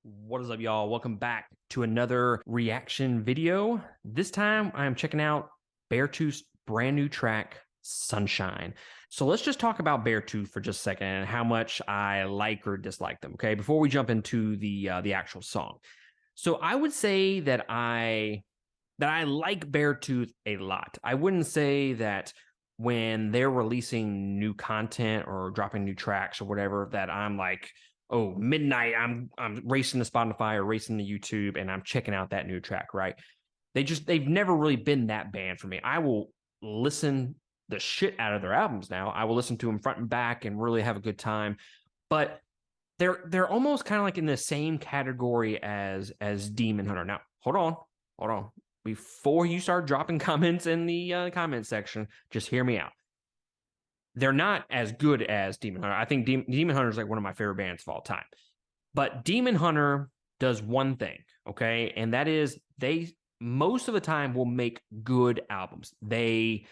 What is up, y'all? Welcome back to another reaction video. This time I'm checking out Beartooth's brand new track, Sunshine. So let's just talk about Beartooth for just a second and how much I like or dislike them, okay? Before we jump into the actual song. So I would say that I like Beartooth a lot. I wouldn't say that when they're releasing new content or dropping new tracks or whatever that I'm like, oh, midnight, I'm racing to Spotify or racing to YouTube and I'm checking out that new track, right? They've never really been that band for me. I will listen the shit out of their albums now. I will listen to them front and back and really have a good time. But they're almost kind of like in the same category as Demon Hunter. Now, hold on. Before you start dropping comments in the comment section, just hear me out. They're not as good as Demon Hunter. I think Demon Hunter is like one of my favorite bands of all time. But Demon Hunter does one thing, okay? And that is they most of the time will make good albums. I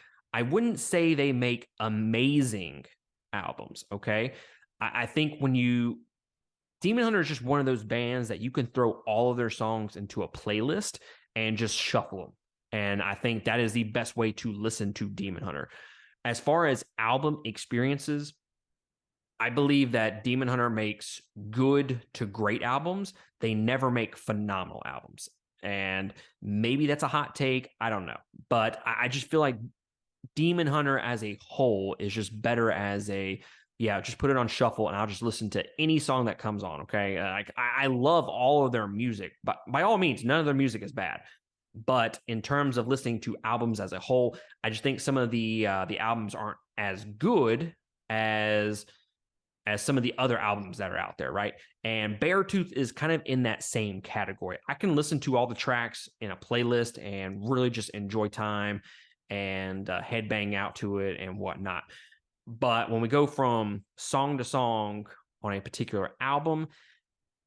wouldn't say they make amazing albums, okay? I think Demon Hunter is just one of those bands that you can throw all of their songs into a playlist and just shuffle them. And I think that is the best way to listen to Demon Hunter. As far as album experiences, I believe that Demon Hunter makes good to great albums. They never make phenomenal albums. And maybe that's a hot take. I don't know. But I just feel like Demon Hunter as a whole is just better as just put it on shuffle and I'll just listen to any song that comes on, okay? I love all of their music, but by all means, none of their music is bad. But in terms of listening to albums as a whole, I just think some of the albums aren't as good as some of the other albums that are out there, right? And Beartooth is kind of in that same category. I can listen to all the tracks in a playlist and really just enjoy time and headbang out to it and whatnot. But when we go from song to song on a particular album,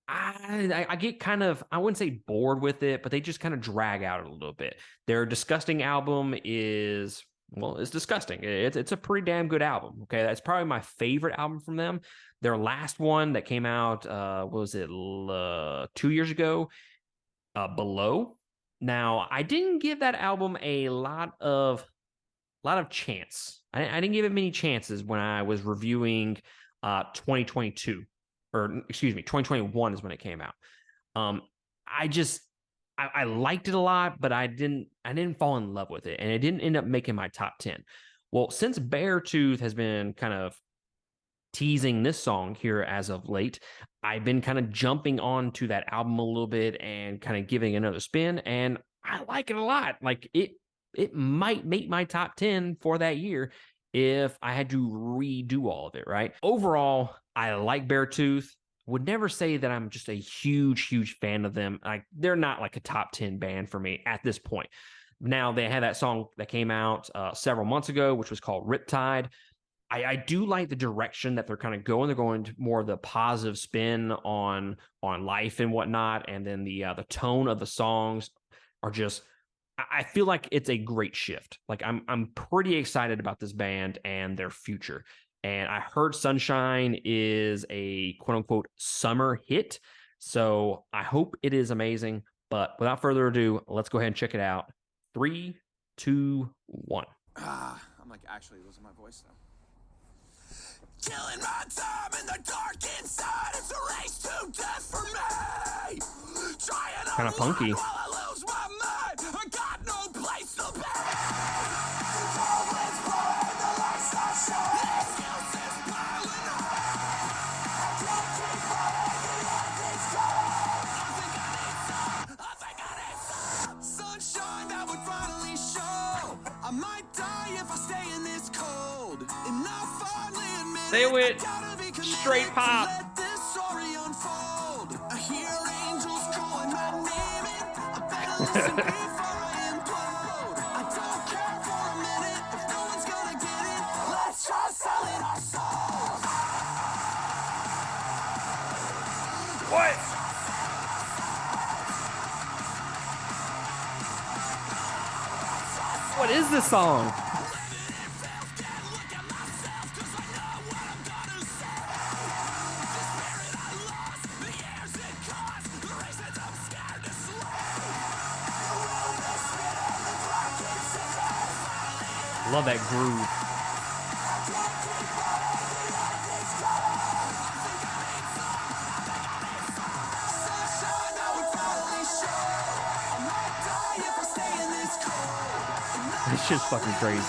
I get kind of, I wouldn't say bored with it, but they just kind of drag out a little bit. Their Disgusting album it's disgusting. It's a pretty damn good album. Okay, that's probably my favorite album from them. Their last one that came out, 2 years ago, Below. Now, I didn't give that album a lot of chance. I didn't give it many chances when I was reviewing 2022. Or excuse me, 2021 is when it came out. I liked it a lot, but I didn't fall in love with it, and it didn't end up making my top 10. Well, since Beartooth has been kind of teasing this song here as of late, I've been kind of jumping onto that album a little bit and kind of giving another spin, and I like it a lot. Like it might make my top 10 for that year if I had to redo all of it, right? Overall, I like Beartooth. Would never say that I'm just a huge fan of them. They're not like a top 10 band for me at this point. Now, they had that song that came out several months ago, which was called Riptide. I do like the direction that they're kind of going. They're going to more of the positive spin on life and whatnot. And then the tone of the songs are just, I feel like it's a great shift. Like I'm pretty excited about this band and their future. And I heard Sunshine is a quote unquote summer hit. So I hope it is amazing. But without further ado, let's go ahead and check it out. 3, 2, 1. I'm like actually losing my voice now. Killing my time in the dark inside. It's a race to death for me. Kind of punky. While I lose my mind, I got no place to be. Always burn the lights I shine. Excuses piling up. I can't keep fighting like this cold. I think I need some sunshine that would finally show. I might die if I stay in this cold. And I finally admit Say it with straight pop. What? What is this song? Love that groove. It's just fucking crazy.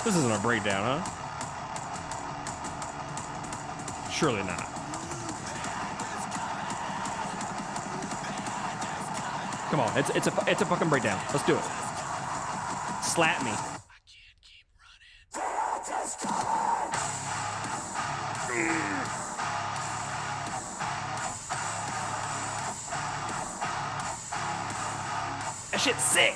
This isn't a breakdown, huh? Surely not. Come on, it's a fucking breakdown. Let's do it. Slap me. That shit's sick.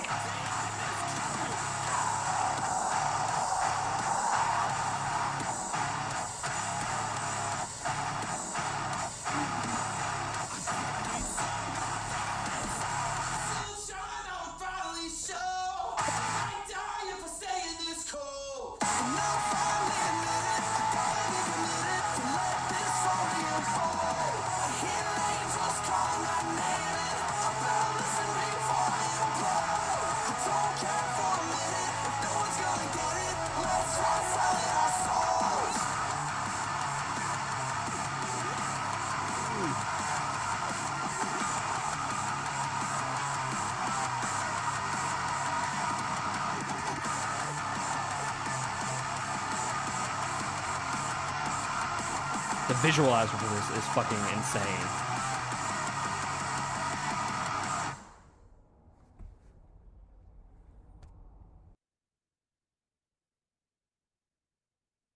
The visualizer for this is fucking insane.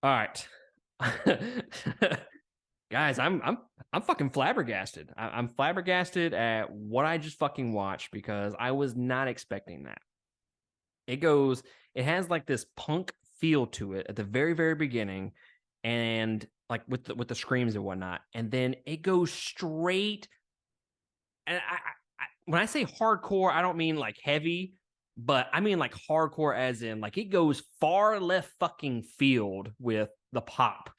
All right. Guys, I'm fucking flabbergasted. I'm flabbergasted at what I just fucking watched because I was not expecting that. It has like this punk feel to it at the very, very beginning, and like with the screams and whatnot, and then it goes straight. And when I say hardcore, I don't mean like heavy, but I mean like hardcore as in like it goes far left fucking field with the pop.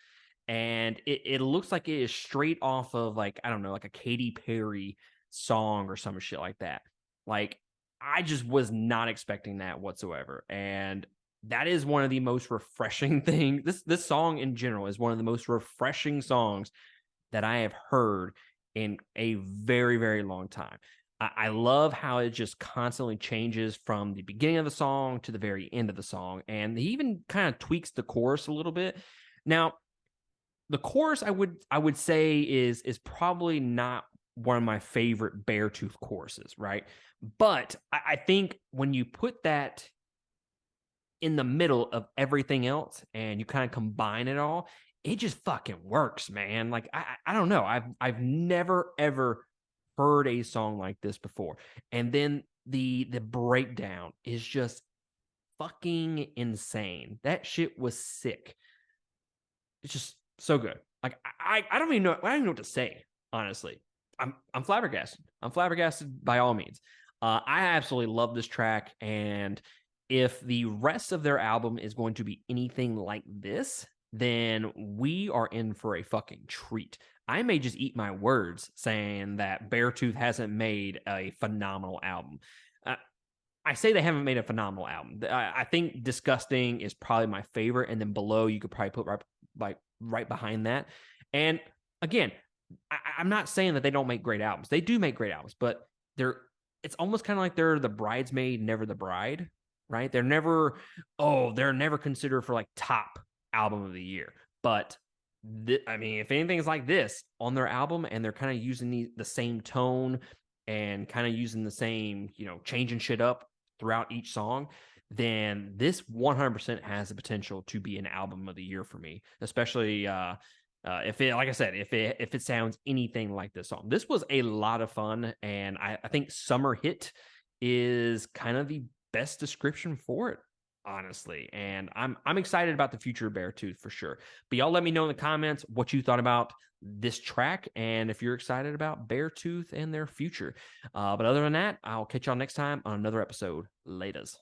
And it looks like it is straight off of like, I don't know, like a Katy Perry song or some shit like that. Like, I just was not expecting that whatsoever. And that is one of the most refreshing things. This song in general is one of the most refreshing songs that I have heard in a very, very long time. I love how it just constantly changes from the beginning of the song to the very end of the song. And he even kind of tweaks the chorus a little bit. Now, the chorus I would say is probably not one of my favorite Beartooth choruses, right? But I think when you put that in the middle of everything else and you kind of combine it all, it just fucking works, man. Like I don't know. I've never ever heard a song like this before. And then the breakdown is just fucking insane. That shit was sick. It's just so good. Like I don't even know. I don't even know what to say. Honestly, I'm flabbergasted. I'm flabbergasted by all means. I absolutely love this track, and if the rest of their album is going to be anything like this, then we are in for a fucking treat. I may just eat my words saying that Beartooth hasn't made a phenomenal album. I say they haven't made a phenomenal album. I think Disgusting is probably my favorite, and then below you could probably put right behind that. And again, I'm not saying that they don't make great albums. They do make great albums, but it's almost kind of like they're the bridesmaid, never the bride, right? They're never considered for like top album of the year. But I mean, if anything's like this on their album and they're kind of using the same tone and kind of using the same, changing shit up throughout each song, then this 100% has the potential to be an album of the year for me, especially if it, like I said, if it sounds anything like this song. This was a lot of fun, and I think Summer Hit is kind of the best description for it. honestly. And I'm excited about the future of Beartooth for sure. But y'all let me know in the comments what you thought about this track and if you're excited about Beartooth and their future. But other than that, I'll catch y'all next time on another episode. Laters.